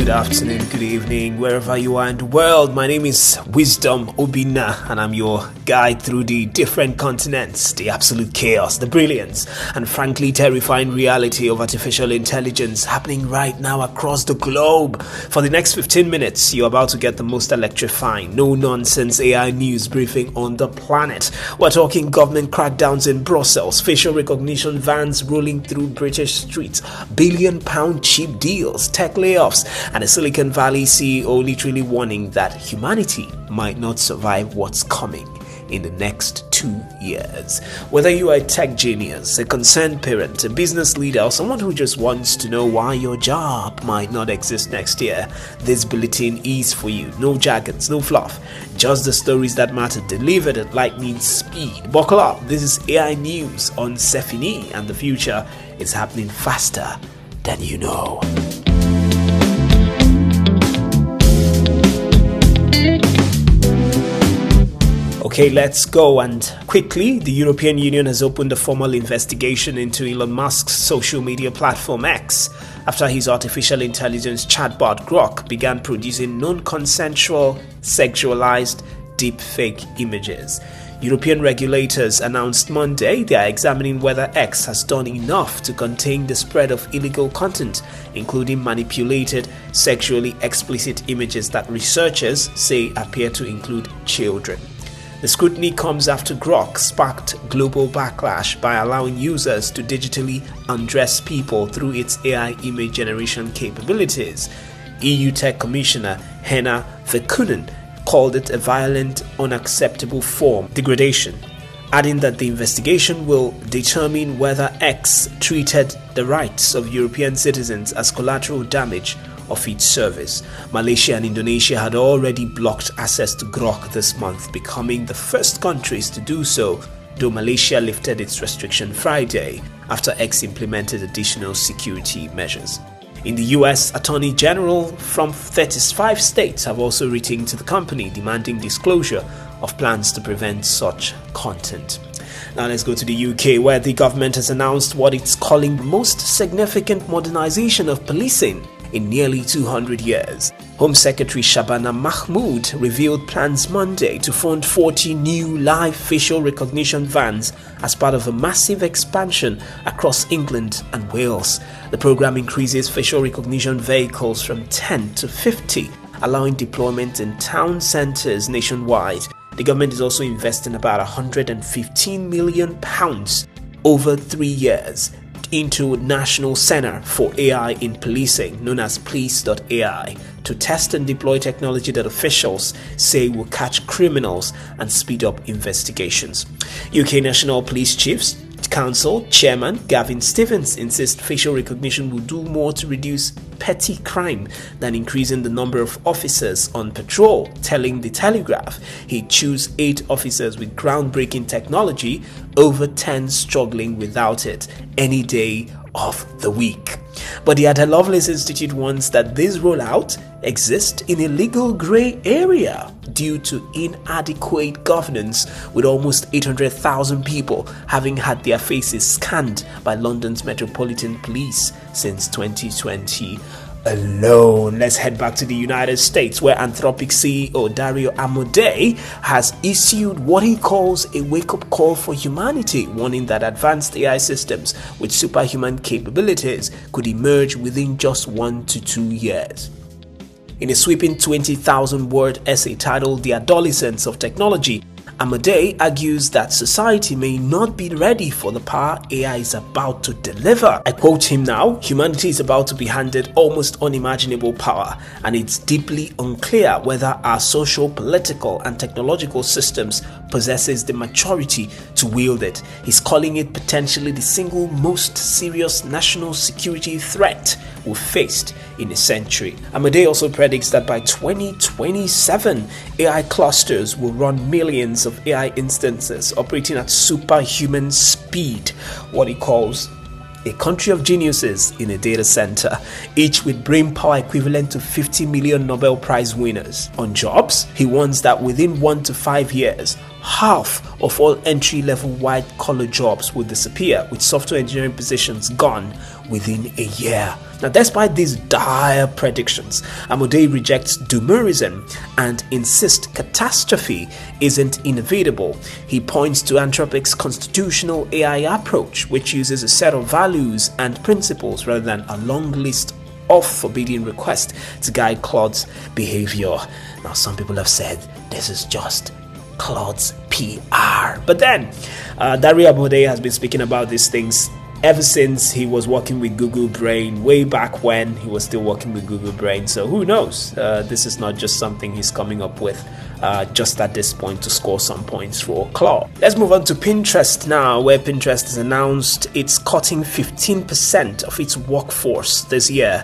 good afternoon, good evening, wherever you are in the world. My name is Wisdom Obina, and I'm your guide through the different continents, the absolute chaos, the brilliance, and frankly terrifying reality of artificial intelligence happening right now across the globe. For the next 15 minutes, you're about to get the most electrifying, no-nonsense AI news briefing on the planet. We're talking government crackdowns in Brussels, facial recognition vans rolling through British streets, billion-pound cheap deals, tech layoffs, and a Silicon Valley CEO literally warning that humanity might not survive what's coming in the next 2 years. Whether you are a tech genius, a concerned parent, a business leader, or someone who just wants to know why your job might not exist next year, this bulletin is for you. No jargons, no fluff, just the stories that matter, delivered at lightning speed. Buckle up, this is AI News on Sefini, and the future is happening faster than you know. Okay, let's go. And quickly, the European Union has opened a formal investigation into Elon Musk's social media platform X after his artificial intelligence chatbot Grok began producing non-consensual, sexualized deepfake images. European regulators announced Monday they are examining whether X has done enough to contain the spread of illegal content, including manipulated, sexually explicit images that researchers say appear to include children. The scrutiny comes after Grok sparked global backlash by allowing users to digitally undress people through its AI image generation capabilities. EU Tech Commissioner Henna Verkunen called it a violent, unacceptable form degradation, adding that the investigation will determine whether X treated the rights of European citizens as collateral damage of its service. Malaysia and Indonesia had already blocked access to Grok this month, becoming the first countries to do so, though Malaysia lifted its restriction Friday after X implemented additional security measures. In the US, Attorney General from 35 states have also written to the company demanding disclosure of plans to prevent such content. Now let's go to the UK, where the government has announced what it's calling the most significant modernization of policing in nearly 200 years. Home Secretary Shabana Mahmood revealed plans Monday to fund 40 new live facial recognition vans as part of a massive expansion across England and Wales. The program increases facial recognition vehicles from 10 to 50, allowing deployment in town centres nationwide. The government is also investing about £115 million over 3 years into National Centre for AI in Policing, known as Police.ai, to test and deploy technology that officials say will catch criminals and speed up investigations. UK National Police Chiefs Council Chairman Gavin Stevens insists facial recognition will do more to reduce petty crime than increasing the number of officers on patrol, telling The Telegraph he'd choose 8 officers with groundbreaking technology over 10 struggling without it any day of the week. But the Ada Lovelace Institute warns that this rollout exists in a legal grey area due to inadequate governance, with almost 800,000 people having had their faces scanned by London's Metropolitan Police since 2020 alone. Let's head back to the United States, where Anthropic CEO Dario Amodei has issued what he calls a wake-up call for humanity, warning that advanced AI systems with superhuman capabilities could emerge within just 1 to 2 years. In a sweeping 20,000-word essay titled The Adolescence of Technology, Amodei argues that society may not be ready for the power AI is about to deliver. I quote him now: "Humanity is about to be handed almost unimaginable power, and it's deeply unclear whether our social, political, and technological systems possesses the maturity to wield it." He's calling it potentially the single most serious national security threat we've faced in a century. Amodei also predicts that by 2027, AI clusters will run millions of AI instances operating at superhuman speed, what he calls a country of geniuses in a data center, each with brain power equivalent to 50 million Nobel Prize winners. On jobs, he warns that within 1 to 5 years, half of all entry-level white-collar jobs will disappear, with software engineering positions gone within a year. Now, despite these dire predictions, Amodei rejects doomerism and insists catastrophe isn't inevitable. He points to Anthropic's constitutional AI approach, which uses a set of values and principles rather than a long list of forbidding requests to guide Claude's behavior. Now, some people have said this is just Claude's PR. But then, Dario Amodei has been speaking about these things ever since he was working with Google Brain, way back when he was still working with Google Brain. So who knows? This is not just something he's coming up with just at this point to score some points for Claude. Let's move on to Pinterest now, where Pinterest has announced it's cutting 15% of its workforce this year,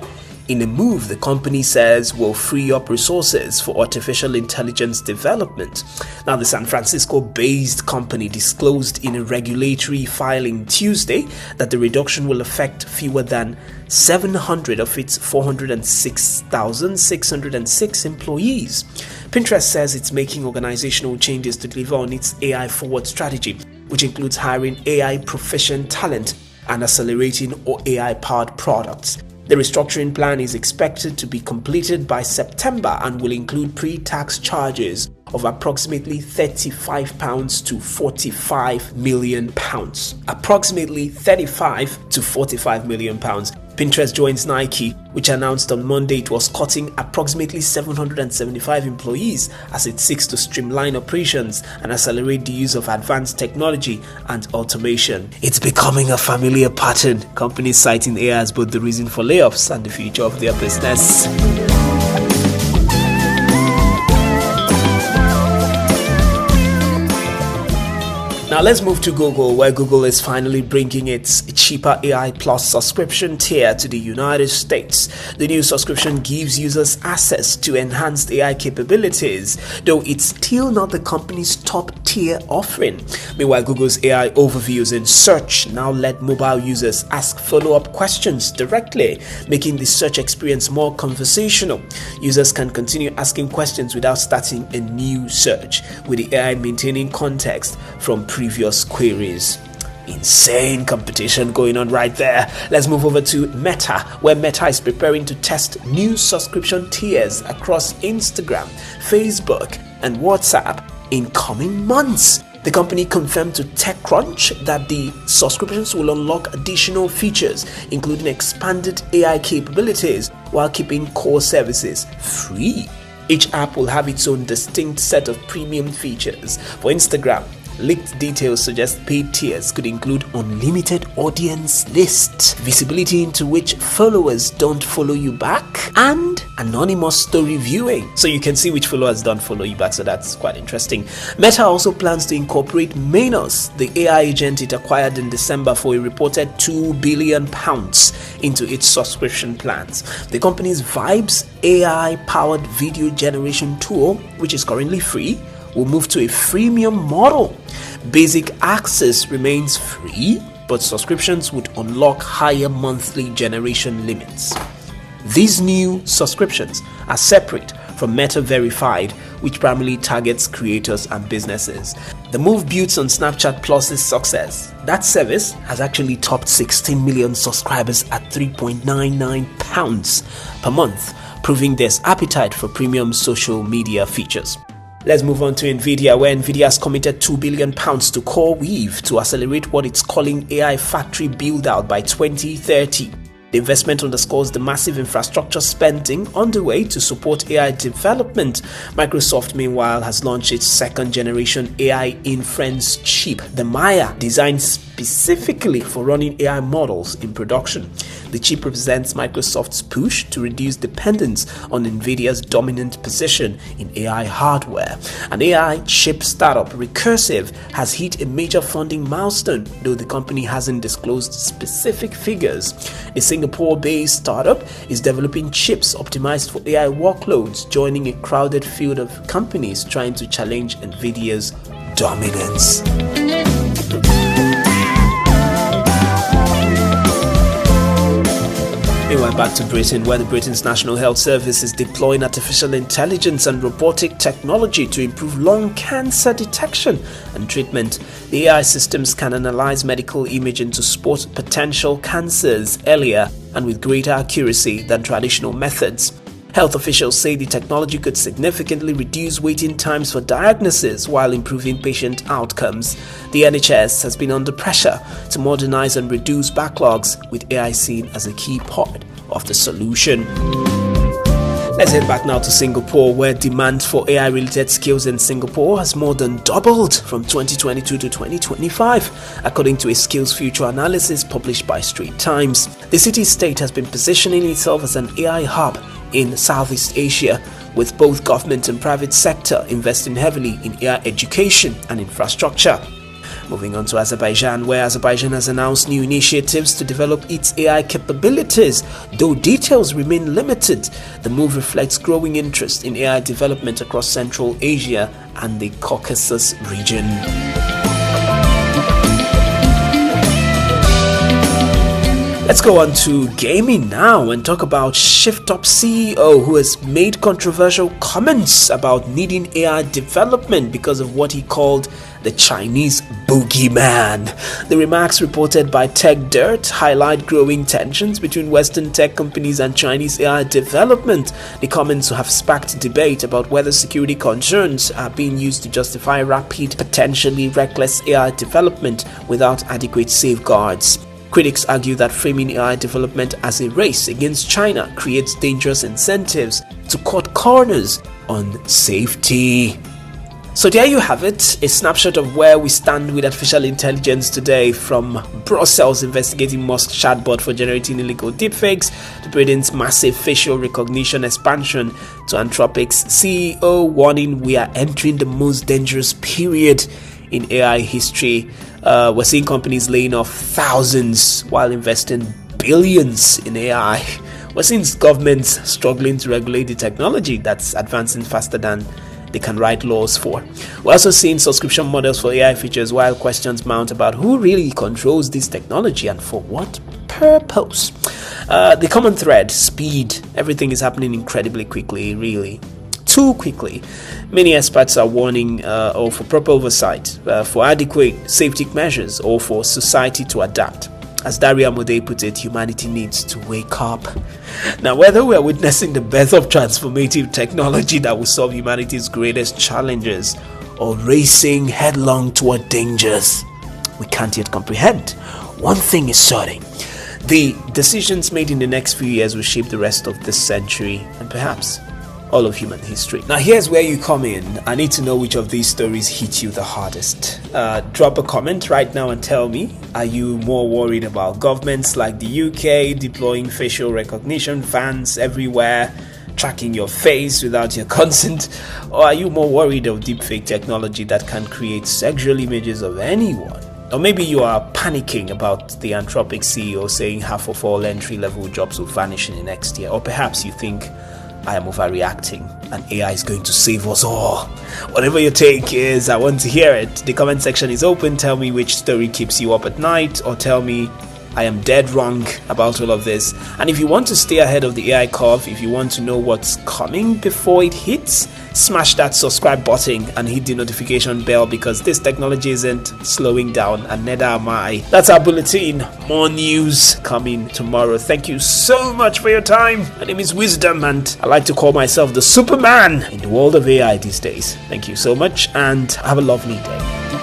in a move the company says will free up resources for artificial intelligence development. Now, the San Francisco-based company disclosed in a regulatory filing Tuesday that the reduction will affect fewer than 700 of its 406,606 employees. Pinterest says it's making organizational changes to deliver on its AI-forward strategy, which includes hiring AI-proficient talent and accelerating AI-powered products. The restructuring plan is expected to be completed by September and will include pre-tax charges of approximately £35 to £45 million. Approximately £35 to £45 million. Pinterest joins Nike, which announced on Monday it was cutting approximately 775 employees as it seeks to streamline operations and accelerate the use of advanced technology and automation. It's becoming a familiar pattern, companies citing AI as both the reason for layoffs and the future of their business. Now let's move to Google, where Google is finally bringing its cheaper AI Plus subscription tier to the United States. The new subscription gives users access to enhanced AI capabilities, though it's still not the company's top tier offering. Meanwhile, Google's AI overviews in search now let mobile users ask follow-up questions directly, making the search experience more conversational. Users can continue asking questions without starting a new search, with the AI maintaining context from previous queries. Insane competition going on right there. Let's move over to Meta, where Meta is preparing to test new subscription tiers across Instagram, Facebook, and WhatsApp in coming months. The company confirmed to TechCrunch that the subscriptions will unlock additional features, including expanded AI capabilities, while keeping core services free. Each app will have its own distinct set of premium features. For Instagram, leaked details suggest paid tiers could include unlimited audience list, visibility into which followers don't follow you back, and anonymous story viewing, so you can see which followers don't follow you back. So that's quite interesting. Meta also plans to incorporate Manos, the AI agent it acquired in December for a reported £2 billion, into its subscription plans. The company's Vibes AI-powered video generation tool, which is currently free, will move to a freemium model. Basic access remains free, but subscriptions would unlock higher monthly generation limits. These new subscriptions are separate from Meta Verified, which primarily targets creators and businesses. The move builds on Snapchat Plus's success. That service has actually topped 16 million subscribers at £3.99 per month, proving there's appetite for premium social media features. Let's move on to Nvidia, where Nvidia has committed £2 billion to CoreWeave to accelerate what it's calling AI factory build-out by 2030. The investment underscores the massive infrastructure spending underway to support AI development. Microsoft, meanwhile, has launched its second-generation AI inference chip, the Maya, designed specifically for running AI models in production. The chip represents Microsoft's push to reduce dependence on Nvidia's dominant position in AI hardware. An AI chip startup, Recursive, has hit a major funding milestone, though the company hasn't disclosed specific figures. The Singapore-based startup is developing chips optimized for AI workloads, joining a crowded field of companies trying to challenge Nvidia's dominance. Meanwhile, Now back to Britain, where the Britain's National Health Service is deploying artificial intelligence and robotic technology to improve lung cancer detection and treatment. The AI systems can analyze medical imaging to spot potential cancers earlier and with greater accuracy than traditional methods. Health officials say the technology could significantly reduce waiting times for diagnosis while improving patient outcomes. The NHS has been under pressure to modernize and reduce backlogs, with AI seen as a key part of the solution. Let's head back now to Singapore, where demand for AI-related skills in Singapore has more than doubled from 2022 to 2025, according to a skills future analysis published by Straits Times. The city-state has been positioning itself as an AI hub in Southeast Asia, with both government and private sector investing heavily in AI education and infrastructure. Moving on to Azerbaijan, where Azerbaijan has announced new initiatives to develop its AI capabilities, though details remain limited. The move reflects growing interest in AI development across Central Asia and the Caucasus region. Let's go on to gaming now and talk about ShiftUp CEO, who has made controversial comments about needing AI development because of what he called the Chinese boogeyman. The remarks reported by Tech Dirt highlight growing tensions between Western tech companies and Chinese AI development. The comments have sparked debate about whether security concerns are being used to justify rapid, potentially reckless AI development without adequate safeguards. Critics argue that framing AI development as a race against China creates dangerous incentives to cut corners on safety. So there you have it, a snapshot of where we stand with artificial intelligence today, from Brussels investigating Musk's chatbot for generating illegal deepfakes to Britain's massive facial recognition expansion to Anthropic's CEO warning we are entering the most dangerous period in AI history. We're seeing companies laying off thousands while investing billions in AI. We're seeing governments struggling to regulate the technology that's advancing faster than they can write laws for. We're also seeing subscription models for AI features, while questions mount about who really controls this technology and for what purpose. The common thread: speed. Everything is happening incredibly quickly, really. Too quickly. Many experts are warning or for proper oversight, for adequate safety measures, or for society to adapt. As Daria Modei put it, humanity needs to wake up. Now, whether we are witnessing the birth of transformative technology that will solve humanity's greatest challenges or racing headlong toward dangers we can't yet comprehend, one thing is certain: the decisions made in the next few years will shape the rest of this century and perhaps all of human history. Now here's where you come in. I need to know which of these stories hit you the hardest. Drop a comment right now and tell me, are you more worried about governments like the UK deploying facial recognition vans everywhere, tracking your face without your consent, or are you more worried of deepfake technology that can create sexual images of anyone? Or maybe you are panicking about the Anthropic CEO saying half of all entry-level jobs will vanish in the next year. Or perhaps you think I am overreacting and AI is going to save us all. Whatever your take is, I want to hear it. The comment section is open. Tell me which story keeps you up at night, or tell me I am dead wrong about all of this. And if you want to stay ahead of the AI curve, if you want to know what's coming before it hits, smash that subscribe button and hit the notification bell, because this technology isn't slowing down, and neither am I. That's our bulletin. More news coming tomorrow. Thank you so much for your time. My name is Wisdom, and I like to call myself the Superman in the world of AI these days. Thank you so much, and have a lovely day.